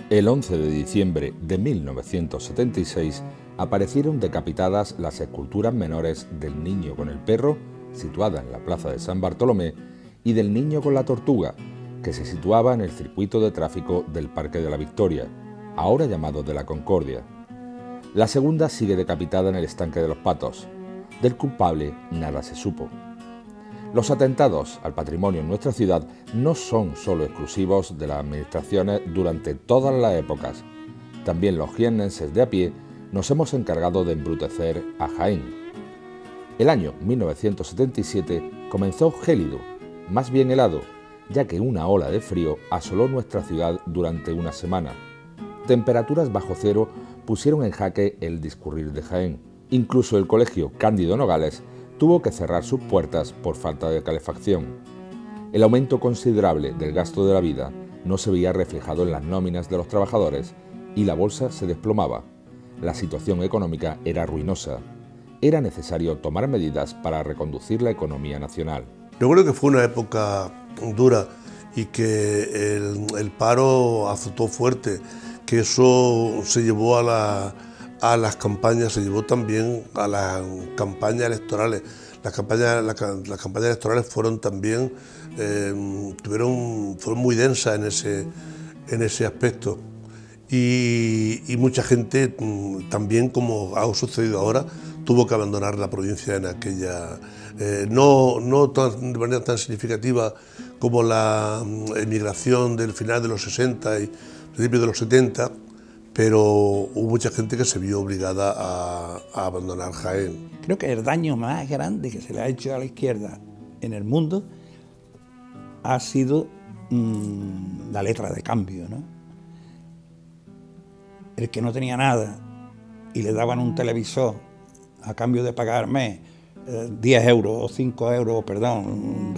El 11 de diciembre de 1976 aparecieron decapitadas las esculturas menores del niño con el perro, situada en la plaza de San Bartolomé, y del niño con la tortuga, que se situaba en el circuito de tráfico del Parque de la Victoria, ahora llamado de la Concordia. La segunda sigue decapitada en el Estanque de los Patos. Del culpable nada se supo. Los atentados al patrimonio en nuestra ciudad no son solo exclusivos de las administraciones durante todas las épocas. También los jiennenses de a pie nos hemos encargado de embrutecer a Jaén. El año 1977 comenzó gélido, más bien helado, ya que una ola de frío asoló nuestra ciudad durante una semana. Temperaturas bajo cero pusieron en jaque el discurrir de Jaén. Incluso el colegio Cándido Nogales tuvo que cerrar sus puertas por falta de calefacción. El aumento considerable del gasto de la vida no se veía reflejado en las nóminas de los trabajadores y la bolsa se desplomaba. La situación económica era ruinosa. Era necesario tomar medidas para reconducir la economía nacional. Yo creo que fue una época dura y que el paro azotó fuerte, que eso se llevó a las campañas, se llevó también a las campañas electorales. Las campañas electorales fueron también, fueron muy densas en ese aspecto. Y mucha gente también, como ha sucedido ahora, tuvo que abandonar la provincia en aquella, no de manera tan significativa como la emigración del final de los 60 y principios de los 70, pero hubo mucha gente que se vio obligada a abandonar Jaén. Creo que el daño más grande que se le ha hecho a la izquierda en el mundo ha sido la letra de cambio, ¿no? El que no tenía nada y le daban un televisor a cambio de pagarme 10 euros o 5 euros, perdón,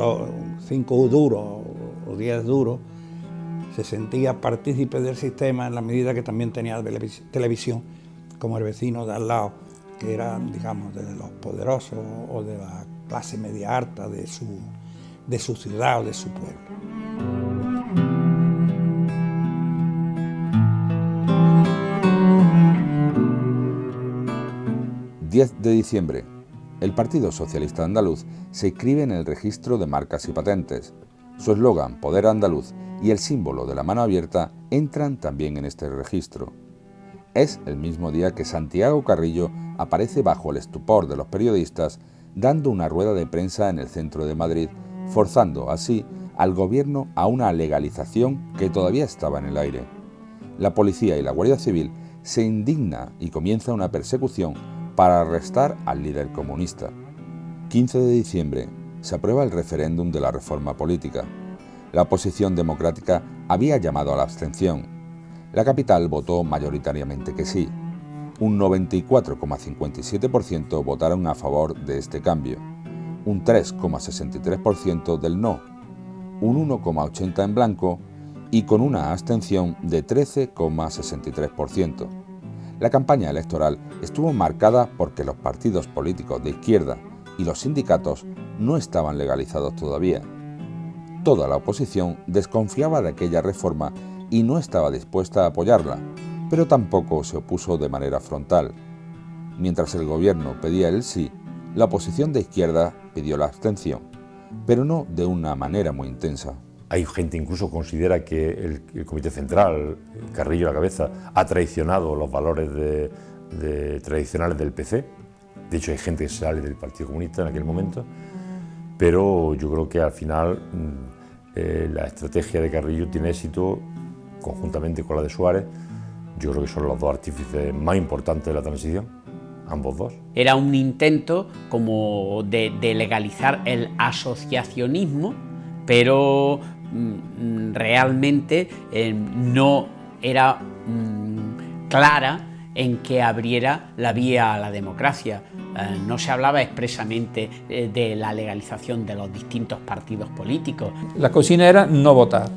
5 duros o 10 duros, se sentía partícipe del sistema en la medida que también tenía televisión, como el vecino de al lado, que era, digamos, de los poderosos o de la clase media alta de su ciudad o de su pueblo. 10 de diciembre. El Partido Socialista Andaluz se inscribe en el registro de marcas y patentes. Su eslogan, Poder Andaluz, y el símbolo de la mano abierta entran también en este registro. Es el mismo día que Santiago Carrillo aparece bajo el estupor de los periodistas dando una rueda de prensa en el centro de Madrid, forzando así al gobierno a una legalización que todavía estaba en el aire. La policía y la Guardia Civil se indigna y comienza una persecución para arrestar al líder comunista. 15 de diciembre se aprueba el referéndum de la reforma política. La oposición democrática había llamado a la abstención. La capital votó mayoritariamente que sí. Un 94,57% votaron a favor de este cambio, un 3,63% del no, un 1,80% en blanco y con una abstención de 13,63%. La campaña electoral estuvo marcada porque los partidos políticos de izquierda y los sindicatos no estaban legalizados todavía. Toda la oposición desconfiaba de aquella reforma y no estaba dispuesta a apoyarla, pero tampoco se opuso de manera frontal. Mientras el gobierno pedía el sí, la oposición de izquierda pidió la abstención, pero no de una manera muy intensa. Hay gente incluso que considera que el Comité Central, Carrillo a la cabeza, ha traicionado los valores tradicionales del PC. De hecho, hay gente que sale del Partido Comunista en aquel momento, pero yo creo que al final la estrategia de Carrillo tiene éxito conjuntamente con la de Suárez. Yo creo que son los dos artífices más importantes de la transición, ambos dos. Era un intento como de legalizar el asociacionismo, pero realmente no era clara en que abriera la vía a la democracia. No se hablaba expresamente de la legalización de los distintos partidos políticos. La consigna era no votar,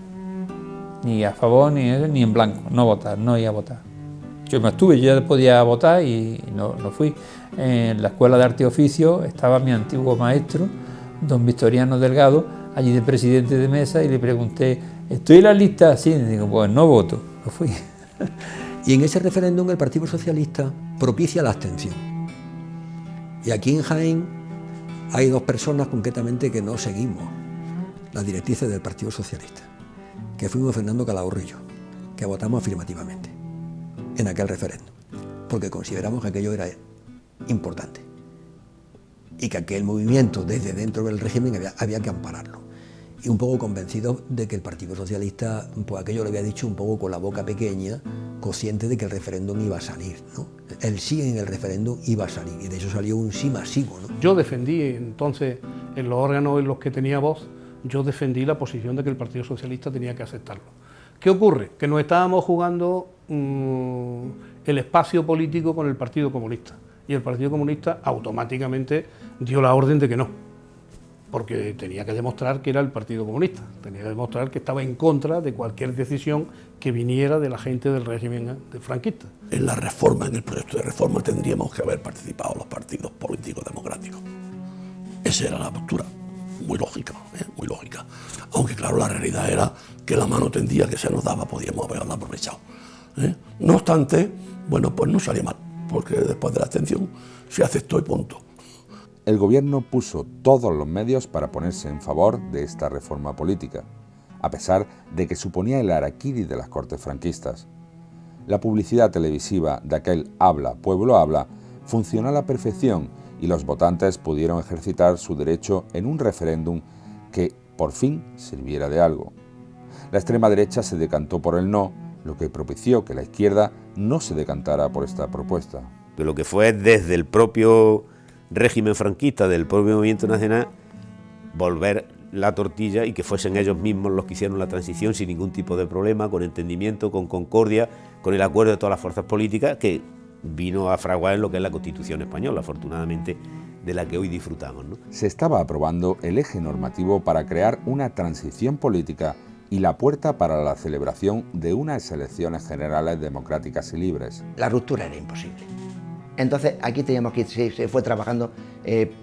ni a favor ni en blanco, no votar, no ir a votar. Yo me abstuve, yo ya podía votar y no fui. En la Escuela de Arte y Oficio estaba mi antiguo maestro, don Victoriano Delgado, allí de presidente de mesa, y le pregunté, ¿estoy en la lista? Sí, y digo, pues no voto, no fui. Y en ese referéndum el Partido Socialista propicia la abstención. Y aquí en Jaén hay dos personas concretamente que no seguimos las directrices del Partido Socialista, que fuimos Fernando Calahorro y yo, que votamos afirmativamente en aquel referéndum, porque consideramos que aquello era importante y que aquel movimiento desde dentro del régimen había que ampararlo. Y un poco convencido de que el Partido Socialista, pues aquello lo había dicho un poco con la boca pequeña, consciente de que el referéndum iba a salir, ¿no? El sí en el referéndum iba a salir, y de eso salió un sí masivo, ¿no? Yo defendí entonces, en los órganos en los que tenía voz, yo defendí la posición de que el Partido Socialista tenía que aceptarlo. ¿Qué ocurre? Que nos estábamos jugando el espacio político con el Partido Comunista, y el Partido Comunista automáticamente dio la orden de que no, porque tenía que demostrar que era el Partido Comunista, tenía que demostrar que estaba en contra de cualquier decisión que viniera de la gente del régimen franquista. En la reforma, en el proyecto de reforma, tendríamos que haber participado los partidos políticos democráticos. Esa era la postura, muy lógica, muy lógica. Aunque claro, la realidad era que la mano tendía que se nos daba, podíamos haberla aprovechado. No obstante, bueno, pues no salió mal, porque después de la abstención se aceptó y punto. El gobierno puso todos los medios para ponerse en favor de esta reforma política, a pesar de que suponía el harakiri de las Cortes franquistas. La publicidad televisiva de aquel Habla, Pueblo Habla funcionó a la perfección y los votantes pudieron ejercitar su derecho en un referéndum que, por fin, sirviera de algo. La extrema derecha se decantó por el no, lo que propició que la izquierda no se decantara por esta propuesta. Lo que fue desde el propio régimen franquista, del propio movimiento nacional, volver la tortilla y que fuesen ellos mismos los que hicieron la transición sin ningún tipo de problema, con entendimiento, con concordia, con el acuerdo de todas las fuerzas políticas, que vino a fraguar en lo que es la Constitución española, afortunadamente, de la que hoy disfrutamos, ¿no? Se estaba aprobando el eje normativo para crear una transición política y la puerta para la celebración de unas elecciones generales democráticas y libres. La ruptura era imposible. Entonces aquí teníamos que ir, se fue trabajando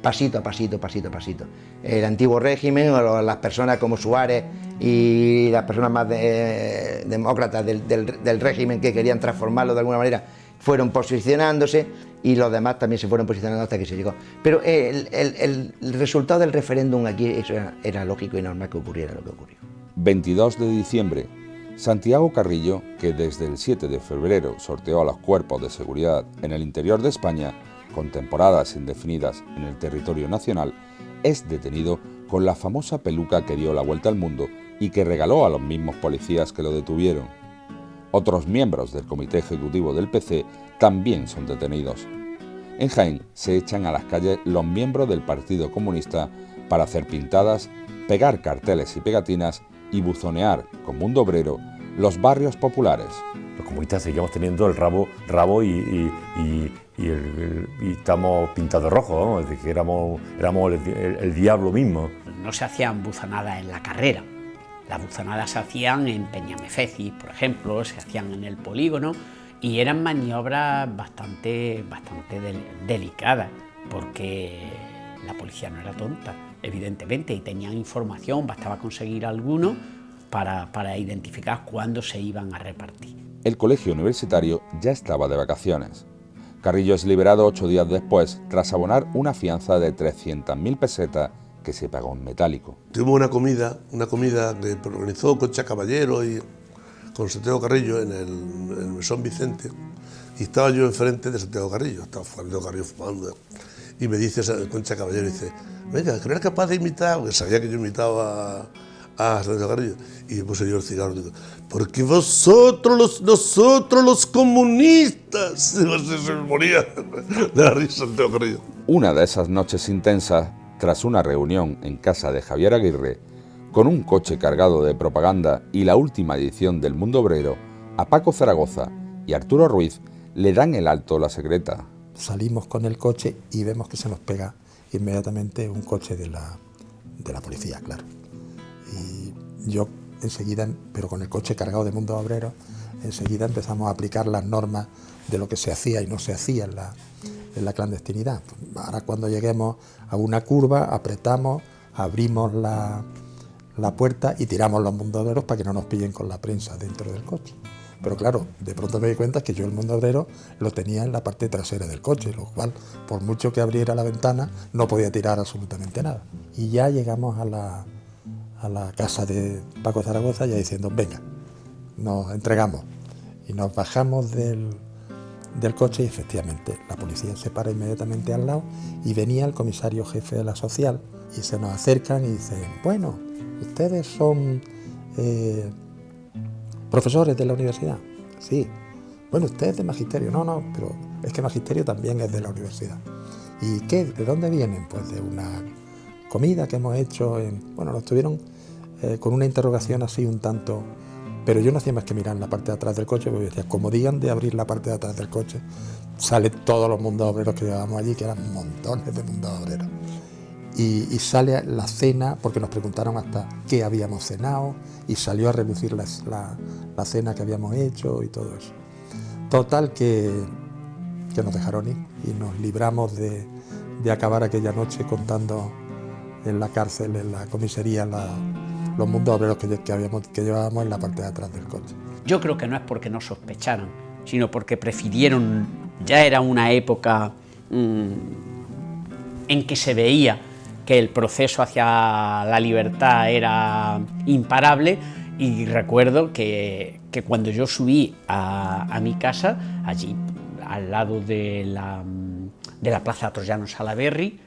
pasito a pasito, pasito a pasito. El antiguo régimen, o las personas como Suárez y las personas más demócratas del régimen que querían transformarlo de alguna manera, fueron posicionándose, y los demás también se fueron posicionando hasta que se llegó. Pero el resultado del referéndum aquí, eso era lógico y normal que ocurriera lo que ocurrió. 22 de diciembre. Santiago Carrillo, que desde el 7 de febrero sorteó a los cuerpos de seguridad en el interior de España, con temporadas indefinidas en el territorio nacional, es detenido con la famosa peluca que dio la vuelta al mundo y que regaló a los mismos policías que lo detuvieron. Otros miembros del comité ejecutivo del PC también son detenidos. En Jaén se echan a las calles los miembros del Partido Comunista para hacer pintadas, pegar carteles y pegatinas y buzonear con Mundo Obrero los barrios populares. Los comunistas seguíamos teniendo el rabo y estamos pintados de rojo, ¿no? Es decir, que éramos el diablo mismo. No se hacían buzonadas en la carrera. Las buzonadas se hacían en Peñamefeci, por ejemplo, se hacían en el polígono, y eran maniobras bastante delicadas, porque la policía no era tonta, evidentemente, y tenían información, bastaba conseguir alguno para identificar cuándo se iban a repartir. El colegio universitario ya estaba de vacaciones. Carrillo es liberado 8 días después, tras abonar una fianza de 300.000 pesetas que se pagó en metálico. Tuvimos una comida que organizó Concha Caballero y con Santiago Carrillo en el Mesón Vicente, y estaba yo enfrente de Santiago Carrillo, estaba Santiago Carrillo fumando, y me dice Concha Caballero, dice, venga, que no eres capaz de imitar, porque sabía que yo imitaba a Santiago Carrillo, y me puse yo el cigarro, digo, porque nosotros los comunistas, se me moría de la risa Santiago Carrillo. Una de esas noches intensas, tras una reunión en casa de Javier Aguirre, con un coche cargado de propaganda y la última edición del Mundo Obrero, a Paco Zaragoza y Arturo Ruiz le dan el alto la secreta. Salimos con el coche y vemos que se nos pega inmediatamente un coche de la policía, claro. Y yo enseguida, pero con el coche cargado de Mundo Obrero, enseguida empezamos a aplicar las normas de lo que se hacía y no se hacía en la clandestinidad. Ahora cuando lleguemos a una curva, apretamos, abrimos la puerta y tiramos los Mundo Obreros para que no nos pillen con la prensa dentro del coche. Pero claro, de pronto me di cuenta que yo el mundo obrero lo tenía en la parte trasera del coche, lo cual, por mucho que abriera la ventana, no podía tirar absolutamente nada. Y ya llegamos a la casa de Paco Zaragoza ya diciendo, venga, nos entregamos. Y nos bajamos del coche y efectivamente la policía se para inmediatamente al lado y venía el comisario jefe de la social y se nos acercan y dicen, bueno, ustedes son profesores de la universidad. Sí. Bueno, usted es de magisterio. No, pero es que magisterio también es de la universidad. ¿Y qué? ¿De dónde vienen? Pues de una comida que hemos hecho Bueno, nos tuvieron con una interrogación así un tanto... Pero yo no hacía más que mirar en la parte de atrás del coche, porque decía, como digan de abrir la parte de atrás del coche, sale todos los mundos obreros que llevábamos allí, que eran montones de mundos obreros. Y sale la cena, porque nos preguntaron hasta qué habíamos cenado, y salió a relucir la cena que habíamos hecho y todo eso. Total que nos dejaron ir y nos libramos de acabar aquella noche contando en la cárcel, en la comisaría, los mundos obreros que llevábamos en la parte de atrás del coche. Yo creo que no es porque no sospecharan, sino porque prefirieron, ya era una época en que se veía que el proceso hacia la libertad era imparable, y recuerdo que cuando yo subí a mi casa, allí al lado de la plaza Troyano Salaberry,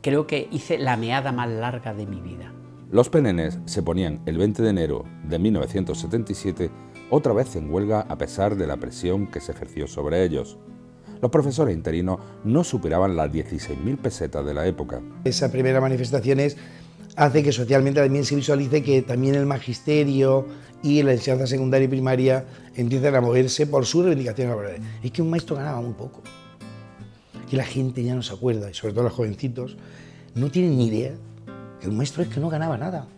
creo que hice la meada más larga de mi vida. Los penenes se ponían el 20 de enero de 1977 otra vez en huelga a pesar de la presión que se ejerció sobre ellos. Los profesores interinos no superaban las 16.000 pesetas de la época. Esa primera manifestación hace que socialmente también se visualice que también el magisterio y la enseñanza secundaria y primaria empiezan a moverse por sus reivindicaciones laborales. Es que un maestro ganaba muy poco. Que la gente ya no se acuerda, y sobre todo los jovencitos, no tienen ni idea que un maestro es que no ganaba nada.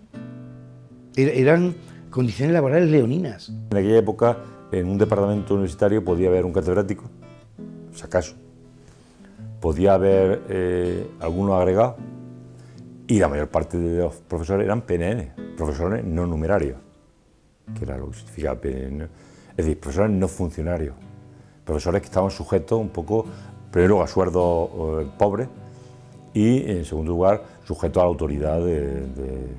Eran condiciones laborales leoninas. En aquella época, en un departamento universitario podía haber un catedrático, si acaso. Podía haber algunos agregados, y la mayor parte de los profesores eran PNN, profesores no numerarios, que era lo que significaba PNN. Es decir, profesores no funcionarios, profesores que estaban sujetos un poco, primero a sueldos pobres, y en segundo lugar sujetos a la autoridad del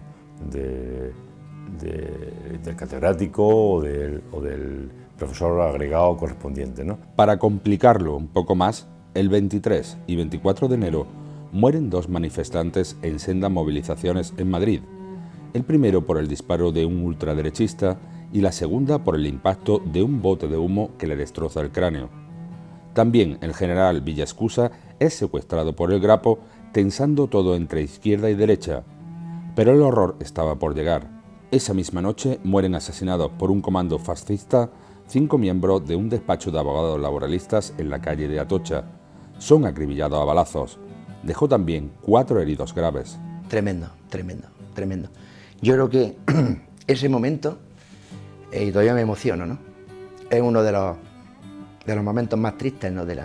catedrático o del profesor agregado correspondiente, ¿no? Para complicarlo un poco más, el 23 y 24 de enero mueren dos manifestantes en sendas movilizaciones en Madrid. El primero por el disparo de un ultraderechista y la segunda por el impacto de un bote de humo que le destroza el cráneo. También el general Villaescusa es secuestrado por el Grapo, tensando todo entre izquierda y derecha. Pero el horror estaba por llegar. Esa misma noche mueren asesinados por un comando fascista 5 miembros de un despacho de abogados laboralistas en la calle de Atocha. Son acribillados a balazos. Dejó también 4 heridos graves. Tremendo, tremendo, tremendo. Yo creo que ese momento, y todavía me emociono, ¿no? Es uno de los momentos más tristes, ¿no? de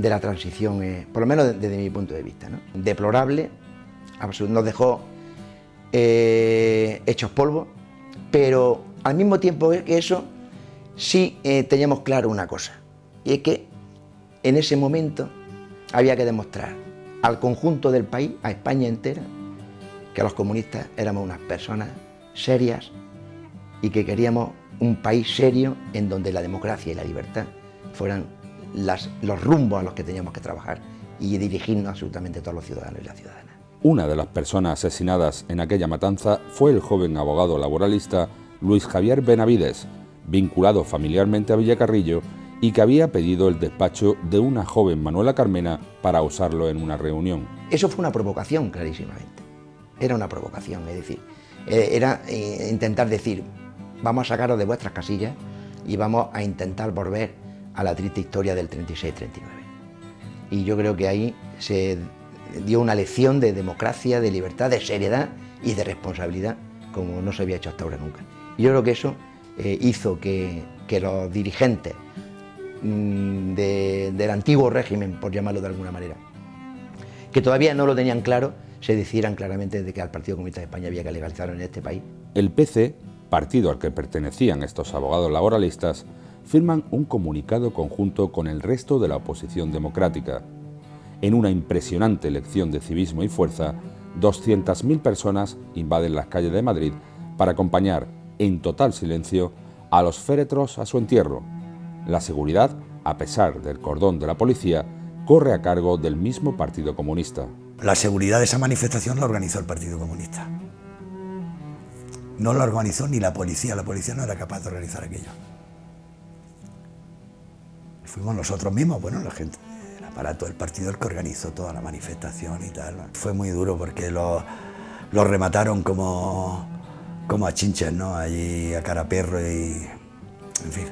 la transición, por lo menos desde mi punto de vista, ¿no? Deplorable, nos dejó hechos polvo, pero al mismo tiempo que eso, sí teníamos claro una cosa, y es que en ese momento había que demostrar al conjunto del país, a España entera, que los comunistas éramos unas personas serias y que queríamos un país serio en donde la democracia y la libertad fueran los rumbos a los que teníamos que trabajar y dirigirnos absolutamente todos los ciudadanos y las ciudadanas. Una de las personas asesinadas en aquella matanza fue el joven abogado laboralista Luis Javier Benavides, vinculado familiarmente a Villacarrillo y que había pedido el despacho de una joven Manuela Carmena para usarlo en una reunión. Eso fue una provocación, clarísimamente. Era una provocación, es decir, era intentar decir, vamos a sacaros de vuestras casillas y vamos a intentar volver a la triste historia del 36-39. Y yo creo que ahí se dio una lección de democracia, de libertad, de seriedad y de responsabilidad como no se había hecho hasta ahora nunca. Y yo creo que eso hizo que los dirigentes del antiguo régimen, por llamarlo de alguna manera, que todavía no lo tenían claro, se decidieran claramente de que al Partido Comunista de España había que legalizarlo en este país. El PC partido al que pertenecían estos abogados laboralistas, firman un comunicado conjunto con el resto de la oposición democrática. En una impresionante lección de civismo y fuerza, 200.000 personas invaden las calles de Madrid para acompañar, en total silencio, a los féretros a su entierro. La seguridad, a pesar del cordón de la policía, corre a cargo del mismo Partido Comunista. La seguridad de esa manifestación la organizó el Partido Comunista. No la organizó ni la policía no era capaz de organizar aquello. Fuimos nosotros mismos, bueno, la gente, el aparato del partido el que organizó toda la manifestación y tal. Fue muy duro porque lo remataron como a chinches, ¿no? Allí a cara perro y... en fin.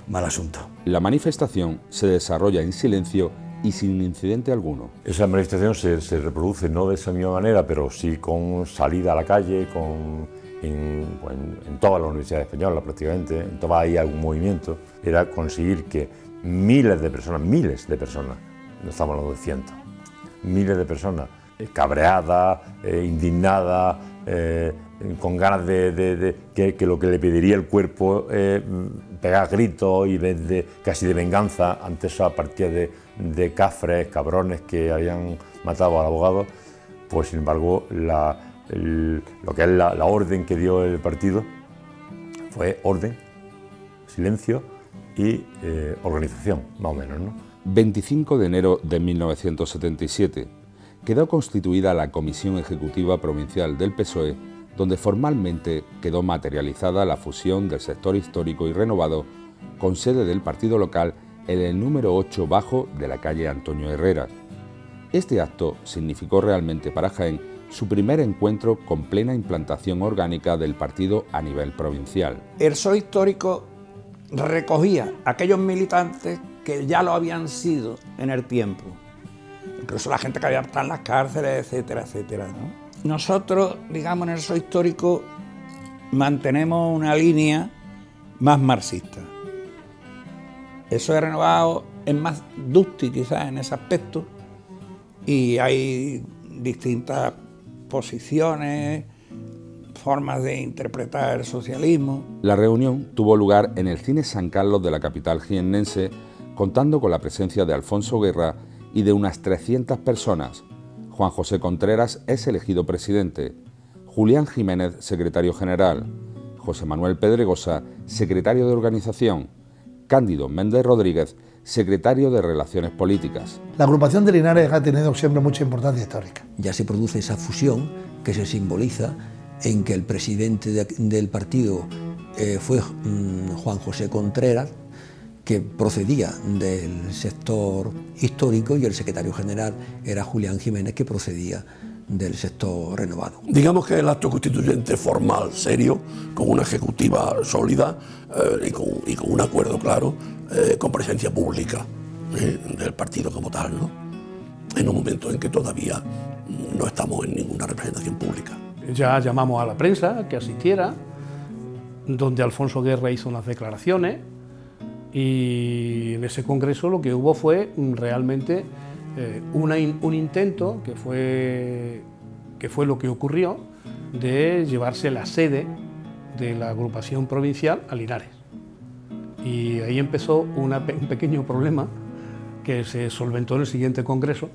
Mal asunto. La manifestación se desarrolla en silencio y sin incidente alguno. Esa manifestación se reproduce no de esa misma manera, pero sí con salida a la calle, en todas las universidades españolas prácticamente, en todas hay algún movimiento. Era conseguir que miles de personas, no estamos hablando de cientos, miles de personas cabreadas, indignadas, con ganas de que lo que le pediría el cuerpo pegar gritos y casi de venganza ante esa partida de cafres, cabrones que habían matado al abogado, pues sin embargo lo que es la orden que dio el partido fue orden, silencio y organización, más o menos, ¿no? 25 de enero de 1977 quedó constituida la Comisión Ejecutiva Provincial del PSOE, donde formalmente quedó materializada la fusión del sector histórico y renovado con sede del partido local en el número 8 bajo de la calle Antonio Herrera. Este acto significó realmente para Jaén su primer encuentro con plena implantación orgánica del partido a nivel provincial. El PSOE histórico recogía a aquellos militantes que ya lo habían sido en el tiempo, incluso la gente que había estado en las cárceles, etcétera, etcétera, ¿no? Nosotros, digamos, en el PSOE histórico mantenemos una línea más marxista. El PSOE renovado es más dúctil quizás en ese aspecto y hay distintas posiciones, formas de interpretar el socialismo. La reunión tuvo lugar en el Cine San Carlos de la capital jiennense, contando con la presencia de Alfonso Guerra y de unas 300 personas. Juan José Contreras es elegido presidente, Julián Jiménez, secretario general, José Manuel Pedregosa, secretario de organización, Cándido Méndez Rodríguez, secretario de Relaciones Políticas. La agrupación de Linares ha tenido siempre mucha importancia histórica. Ya se produce esa fusión que se simboliza en que el presidente del partido fue Juan José Contreras, que procedía del sector histórico, y el secretario general era Julián Jiménez, que procedía del sector renovado. Digamos que el acto constituyente formal, serio, con una ejecutiva sólida y con un acuerdo claro, con presencia pública del partido como tal, ¿no? En un momento en que todavía no estamos en ninguna representación pública. Ya llamamos a la prensa que asistiera, donde Alfonso Guerra hizo unas declaraciones, y en ese congreso lo que hubo fue realmente un intento, que fue lo que ocurrió, de llevarse la sede de la agrupación provincial a Linares. Y ahí empezó un pequeño problema que se solventó en el siguiente congreso,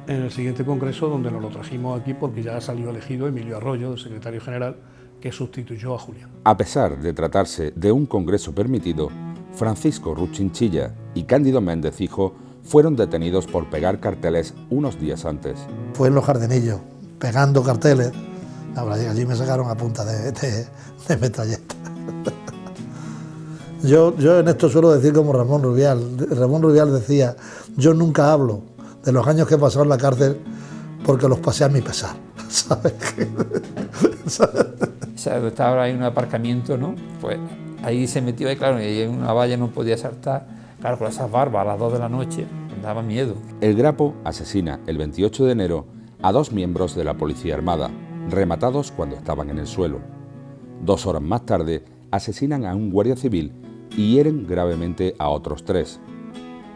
donde nos lo trajimos aquí porque ya salió elegido Emilio Arroyo, el secretario general, que sustituyó a Julián. A pesar de tratarse de un congreso permitido, Francisco Ruchinchilla y Cándido Méndez hijo fueron detenidos por pegar carteles unos días antes. Fue en Los Jardinillos, pegando carteles. Allí me sacaron a punta de metralleta. Yo en esto suelo decir como Ramón Rubial. Ramón Rubial decía: yo nunca hablo de los años que he pasado en la cárcel porque los pasé a mi pesar. ¿Sabes? Estaba ahí en un aparcamiento, ¿no? Pues ahí se metió, y claro, y en una valla no podía saltar. Claro, con esas barbas a las 2 de la noche, me daba miedo. El Grapo asesina el 28 de enero a 2 miembros de la Policía Armada, rematados cuando estaban en el suelo. 2 horas más tarde, asesinan a un guardia civil y hieren gravemente a otros 3.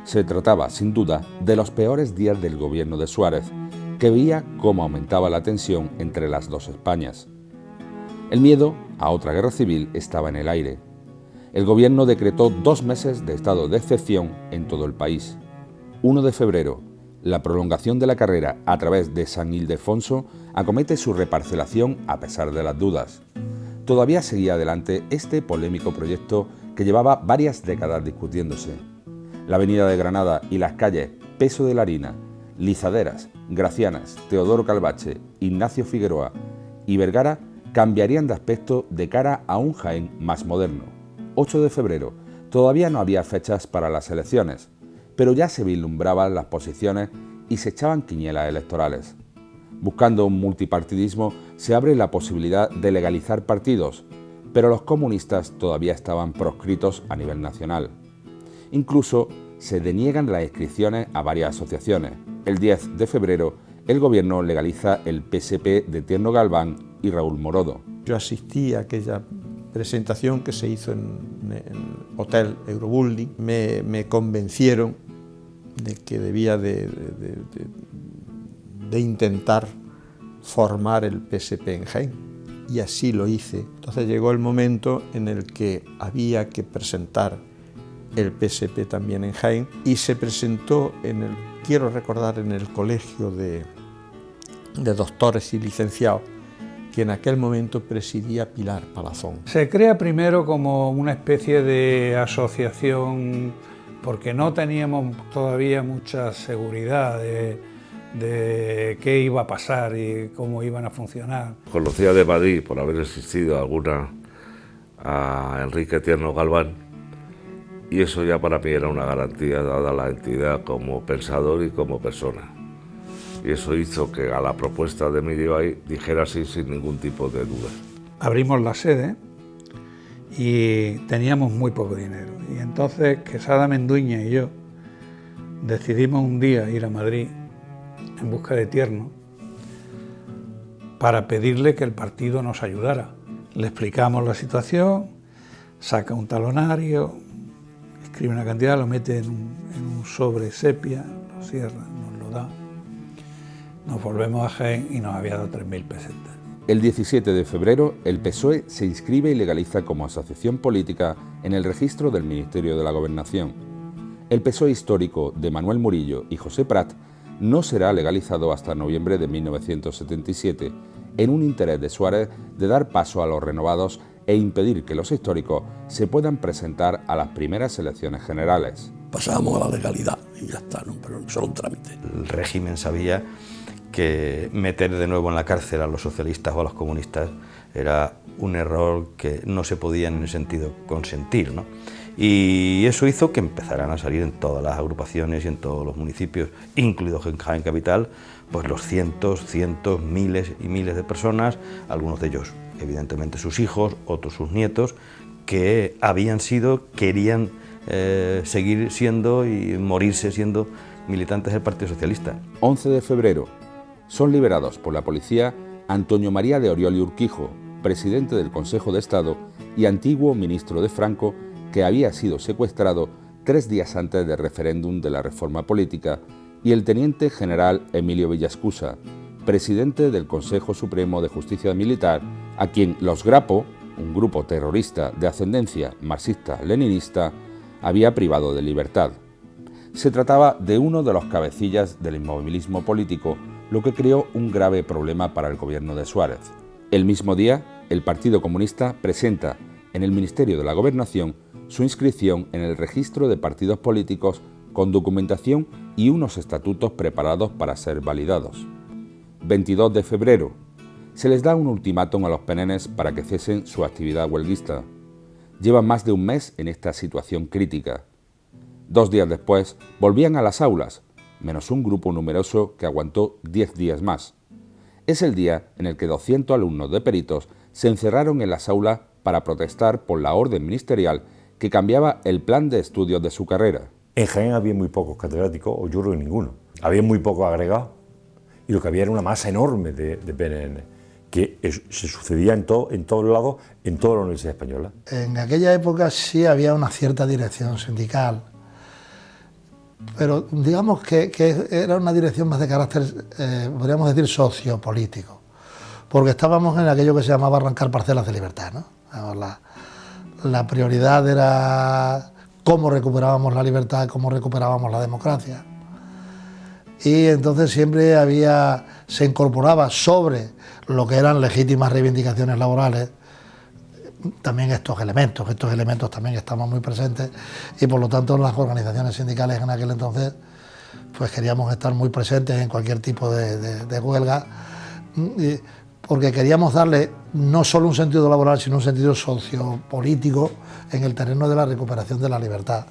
Se trataba, sin duda, de los peores días del gobierno de Suárez, que veía cómo aumentaba la tensión entre las dos Españas. El miedo a otra guerra civil estaba en el aire. El gobierno decretó 2 meses de estado de excepción en todo el país. 1 de febrero, la prolongación de la carrera a través de San Ildefonso acomete su reparcelación a pesar de las dudas. Todavía seguía adelante este polémico proyecto que llevaba varias décadas discutiéndose. La avenida de Granada y las calles Peso de la Harina, Lizaderas, Gracianas, Teodoro Calvache, Ignacio Figueroa y Vergara cambiarían de aspecto de cara a un Jaén más moderno. 8 de febrero, todavía no había fechas para las elecciones, pero ya se vislumbraban las posiciones y se echaban quinielas electorales. Buscando un multipartidismo, se abre la posibilidad de legalizar partidos, pero los comunistas todavía estaban proscritos a nivel nacional. Incluso se deniegan las inscripciones a varias asociaciones. El 10 de febrero, el gobierno legaliza el PSP de Tierno Galván y Raúl Morodo. Yo asistí a aquella presentación que se hizo en Hotel Eurobuilding. Me convencieron de que debía de intentar formar el PSP en Jaén, y así lo hice. Entonces llegó el momento en el que había que presentar el PSP también en Jaén, y se presentó quiero recordar, en el colegio de doctores y licenciados, que en aquel momento presidía Pilar Palazón. Se crea primero como una especie de asociación porque no teníamos todavía mucha seguridad de qué iba a pasar y cómo iban a funcionar. Conocía de Madrid, por haber existido alguna, a Enrique Tierno Galván, y eso ya para mí era una garantía dada la entidad como pensador y como persona. Y eso hizo que a la propuesta de Midibay dijera sí sin ningún tipo de duda. Abrimos la sede y teníamos muy poco dinero. Y entonces Quesada Menduña y yo decidimos un día ir a Madrid en busca de Tierno para pedirle que el partido nos ayudara. Le explicamos la situación, saca un talonario, escribe una cantidad, lo mete en un sobre sepia, lo cierra, nos lo da. Nos volvemos a Jaén y nos había dado 3.000 pesetas. El 17 de febrero, el PSOE se inscribe y legaliza como asociación política en el registro del Ministerio de la Gobernación. El PSOE histórico de Manuel Murillo y José Prat no será legalizado hasta noviembre de 1977, en un interés de Suárez de dar paso a los renovados e impedir que los históricos se puedan presentar a las primeras elecciones generales. Pasábamos a la legalidad y ya está, ¿no? Pero solo un trámite. El régimen sabía que meter de nuevo en la cárcel a los socialistas o a los comunistas era un error que no se podía en ese sentido consentir, ¿no? Y eso hizo que empezaran a salir en todas las agrupaciones y en todos los municipios, incluidos en Jaén Capital, pues los cientos, miles y miles de personas, algunos de ellos evidentemente sus hijos, otros sus nietos, que querían seguir siendo y morirse siendo militantes del Partido Socialista. 11 de febrero. Son liberados por la policía Antonio María de Oriol y Urquijo, presidente del Consejo de Estado y antiguo ministro de Franco, que había sido secuestrado 3 días antes del referéndum de la reforma política, y el teniente general Emilio Villascusa, presidente del Consejo Supremo de Justicia Militar, a quien los Grapo, un grupo terrorista de ascendencia marxista-leninista, había privado de libertad. Se trataba de uno de los cabecillas del inmovilismo político, lo que creó un grave problema para el gobierno de Suárez. El mismo día, el Partido Comunista presenta en el Ministerio de la Gobernación su inscripción en el registro de partidos políticos con documentación y unos estatutos preparados para ser validados. 22 de febrero. Se les da un ultimátum a los penenes para que cesen su actividad huelguista. Llevan más de un mes en esta situación crítica. 2 días después, volvían a las aulas, menos un grupo numeroso que aguantó 10 días más. Es el día en el que 200 alumnos de peritos se encerraron en las aulas para protestar por la orden ministerial que cambiaba el plan de estudios de su carrera. En Jaén había muy pocos catedráticos, o yo creo que ninguno. Había muy pocos agregados y lo que había era una masa enorme de PNN, que se sucedía en todos lados, en toda la Universidad Española. En aquella época sí había una cierta dirección sindical, pero digamos que era una dirección más de carácter, podríamos decir, sociopolítico, porque estábamos en aquello que se llamaba arrancar parcelas de libertad, ¿no? La prioridad era cómo recuperábamos la libertad, cómo recuperábamos la democracia. Y entonces siempre se incorporaba sobre lo que eran legítimas reivindicaciones laborales también estos elementos también estaban muy presentes, y por lo tanto las organizaciones sindicales en aquel entonces pues queríamos estar muy presentes en cualquier tipo de huelga, porque queríamos darle no solo un sentido laboral, sino un sentido sociopolítico en el terreno de la recuperación de la libertad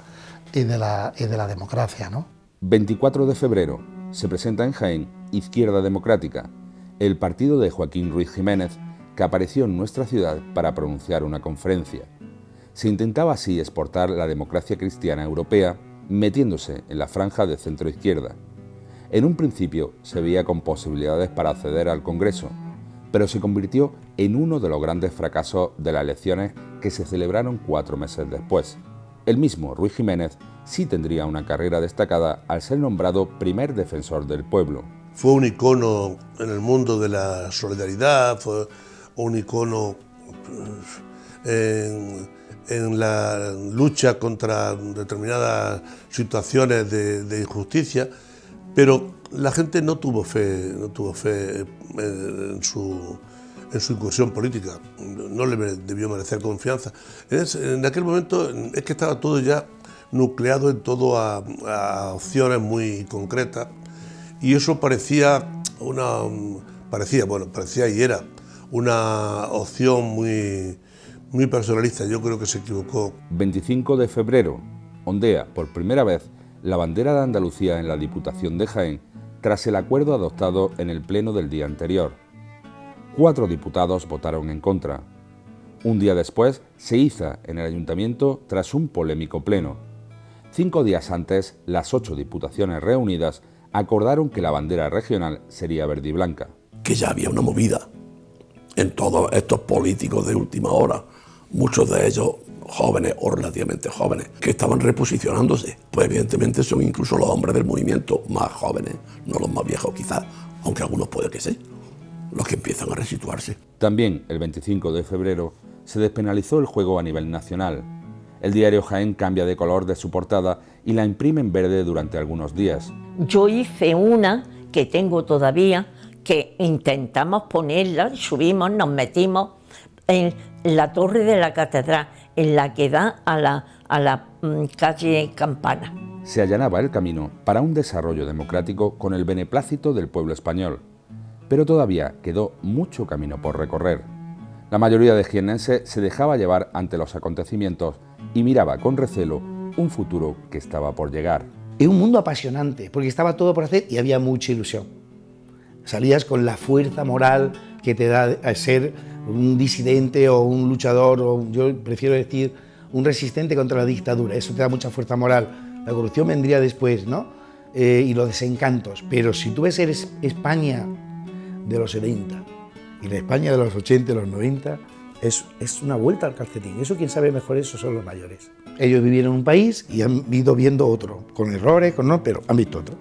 y de la democracia, ¿no? 24 de febrero se presenta en Jaén Izquierda Democrática, el partido de Joaquín Ruiz Jiménez, que apareció en nuestra ciudad para pronunciar una conferencia. Se intentaba así exportar la democracia cristiana europea, metiéndose en la franja de centro-izquierda. En un principio se veía con posibilidades para acceder al Congreso, pero se convirtió en uno de los grandes fracasos de las elecciones que se celebraron 4 meses después. El mismo Ruiz Jiménez sí tendría una carrera destacada al ser nombrado primer defensor del pueblo. Fue un icono en el mundo de la solidaridad, fue un icono en la lucha contra determinadas situaciones de injusticia, pero la gente no tuvo fe en su incursión política, no le debió merecer confianza. En aquel momento es que estaba todo ya nucleado en todo a opciones muy concretas, y eso parecía y era una opción muy personalista. Yo creo que se equivocó. 25 de febrero, ondea por primera vez la bandera de Andalucía en la Diputación de Jaén tras el acuerdo adoptado en el pleno del día anterior. 4 diputados votaron en contra. Un día después se iza en el ayuntamiento tras un polémico pleno. 5 días antes, las 8 diputaciones reunidas acordaron que la bandera regional sería verde y blanca. Que ya había una movida en todos estos políticos de última hora, muchos de ellos jóvenes o relativamente jóvenes, que estaban reposicionándose. Pues evidentemente son incluso los hombres del movimiento más jóvenes, no los más viejos quizás, aunque algunos puede que sí, los que empiezan a resituarse. También el 25 de febrero se despenalizó el juego a nivel nacional. El diario Jaén cambia de color de su portada y la imprime en verde durante algunos días. Yo hice una que tengo todavía, que intentamos ponerla, subimos, nos metimos en la torre de la catedral, en la que da a la calle Campana. Se allanaba el camino para un desarrollo democrático con el beneplácito del pueblo español, pero todavía quedó mucho camino por recorrer. La mayoría de jiennenses se dejaba llevar ante los acontecimientos y miraba con recelo un futuro que estaba por llegar. Es un mundo apasionante, porque estaba todo por hacer y había mucha ilusión. Salías con la fuerza moral que te da a ser un disidente o un luchador, o yo prefiero decir un resistente contra la dictadura. Eso te da mucha fuerza moral. La corrupción vendría después, ¿no? Y los desencantos. Pero si tú ves España de los 70 y la España de los 80 y los 90, es una vuelta al calcetín. Eso quien sabe mejor eso son los mayores. Ellos vivieron en un país y han ido viendo otro, con errores, pero han visto otro.